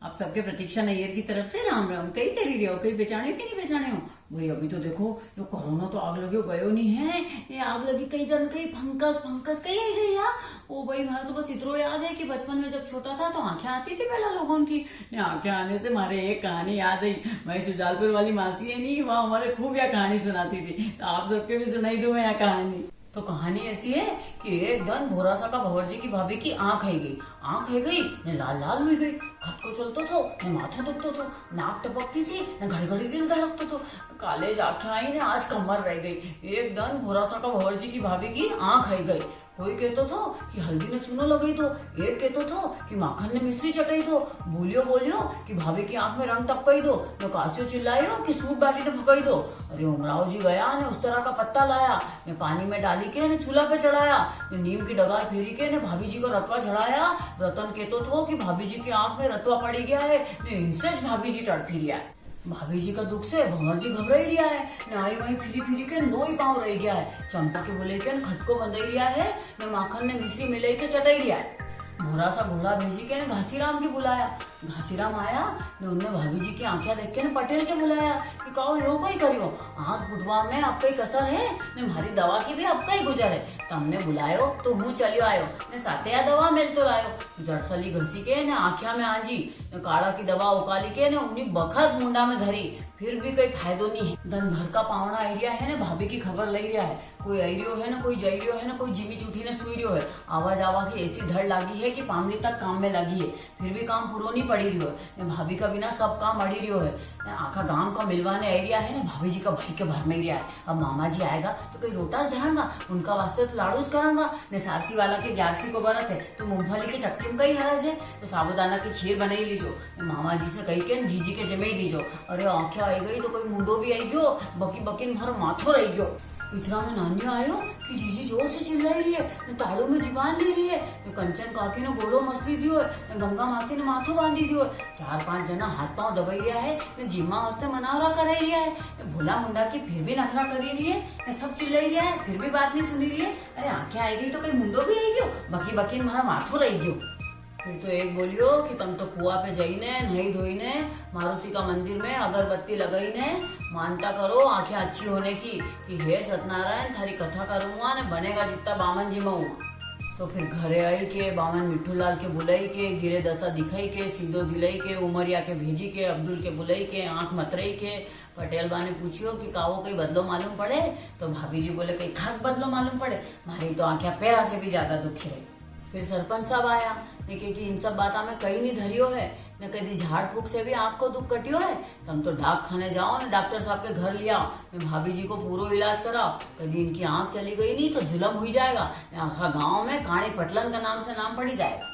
आप सबके प्रतीक्षा नैयर की तरफ से राम राम। कई करी रहे हो, कई पहचाने कि नहीं पहचाने हो भाई। अभी तो देखो यो कोरोना तो आग लगे गयो नहीं है। ये आग लगी कई जन कई फंकस फंकस कई आई गई यार। ओ भाई हमारा तो बस इतना याद है कि बचपन में जब छोटा था तो आंखें आती थी पहला लोगों की। आंखें आने से हमारे एक कहानी याद आई। भाई सुजालपुर वाली मासी है नहीं, वहाँ हमारे खूब यह कहानी सुनाती थी, तो आप सबके भी सुनाई दूं मैं यह कहानी। तो कहानी ऐसी है कि एक दिन भोरा सा का भंवर जी की भाभी की आंख आई गई। आंख आई गई ने लाल लाल हुई गई, खत को चलतो थो ने माथा दुखतो थो, नाक टपकती थी ने घड़ी घड़ी दिल धड़कतो थो, कालेज आंखें आई ने आज कमर रह गई। एक दिन भोरा सा का भंवर जी की भाभी की आंख आई गई। कोई कहतो थो कि हल्दी ने चूनो लगाई तो, एक कहतो थो कि माखन ने मिश्री चटाई तो, बोलियो बोलियो कि भाभी की आंख में रंग टपकाई दो, न कासियो चिल्लायो कि सूट बाटी ने भगाई दो। अरे उमराव जी गया ने उस तरह का पत्ता लाया ने पानी में डाली के ने चूल्हा पे चढ़ाया ने नीम की डगार फेरी के ने भाभी जी को रतवा चढ़ाया। रतन कहतो थो कि भाभी जी की आंख में रतवा पड़ी गया है ने इनसे भाभी जी तड़फी है। भाभी जी का दुख से भंवर जी घबरा ही रिया है ने आई वही फिरी फिरी के नो ही पाँव रह गया है। चंपा के बोले के खटको बंधाई रिया है ने माखन ने मिश्री मिलाई के चटाई रिया है। भोरा सा घोड़ा भेजी के ने घासीराम की बुलाया। घासीराम आया ने उनने भाभी जी की आंखें देख के ने पटेल के बुलाया कि कहो यो कोई करियो, आंख फुटवा में अब कई कसर है ने हमारी दवा की भी अब कई गुजर है। तमने बुलायो तो हूँ चलियो आयो ने साथे या दवा मिल तो लायो। जड़सली घसी के ने आंखिया में आंजी ने काढ़ा की दवा उकाली के ने उन्हीं बखत मुंडा में धरी, फिर भी कोई फायदो नहीं है। दिन भर का पावना एरिया है ने भाभी की खबर ले रिया है। कोई आईरियो है ना कोई जाइरियो है ना कोई जिमी चूठी ने सुई रियो है। आवाज आवा की ऐसी धड़ लागी है कि पामनी तक काम में लगी है, फिर भी काम पूरो नहीं पड़ी रियो है। भाभी का बिना सब काम अड़ी रियो है। आखा गांव का मिलवाने एरिया है ना भाभी जी का भाई के भर में एरिया है। अब मामा जी आएगा तो कई रोटास धरांगा, उनका वास्ते तो लाडूस करांगा ने सारसी वाला के 11वीं को बरत है तो मूंगफली के चक्की में कई हरज है तो साबुदाना की खीर बनाई लीजो। मामा जी से कही के जीजी के जमे लीजो। अरे आंखें आई गई तो कोई मुंडो भी आई गयो, बकी बकी मारो माथो रही गयो। इतना में नानियो आयो कि जीजी जोर से चिल्लाई रही है ने ताड़ू में जीवान ले रही है ने कंचन काकी ने गोड़ो मसली दियो है ने गंगा मासी ने माथो बांधी दियो है। 4-5 जना हाथ पांव दबाई रिया है ने जिम्मा वास्ते मनावरा कर रही है। भोला मुंडा की फिर भी नखरा करी रही है ने सब चिल्लाई रिया है, फिर भी बात नहीं सुनी रही है। अरे आंखें आई गई तो कहीं मुंडो भी आई गयो, बकी बकी मारा माथो रही गयो। फिर तो एक बोलियो कि तुम तो कुआ पे जाइने नही धोइने, मारुति का मंदिर में अगरबत्ती लगाइने, मानता करो आंखें अच्छी होने की कि हे सत्यनारायण थारी कथा करूंगा ने बनेगा जितना बामन जी मऊँ। तो फिर घरे आई के बामन मिट्ठू लाल के बुलाई के, गिरे दशा दिखाई के, सीधो दिलाई के, उमरिया के भेजी के, अब्दुल के बुलाई के, आंख मतरई के। पटेल बा ने पूछियो कि कावो कई बदलो मालूम पड़े, तो भाभी जी बोले कई खाक बदलो मालूम पड़े, मारी तो आंखें पैरा से भी ज्यादा दुखी रही। फिर सरपंच साहब आया ने कहे कि इन सब बाता में कहीं नहीं धरियो है न कभी झाड़ फूक से भी आंख को दुख कटियो है। तुम तो डाक खाने जाओ ना डॉक्टर साहब के घर लिया ने भाभी जी को पूरा इलाज कराओ। कभी इनकी आंख चली गई नहीं तो जुलम हुई जाएगा, आखा गांव में काणी पटलन का नाम से नाम पड़ी जाएगा।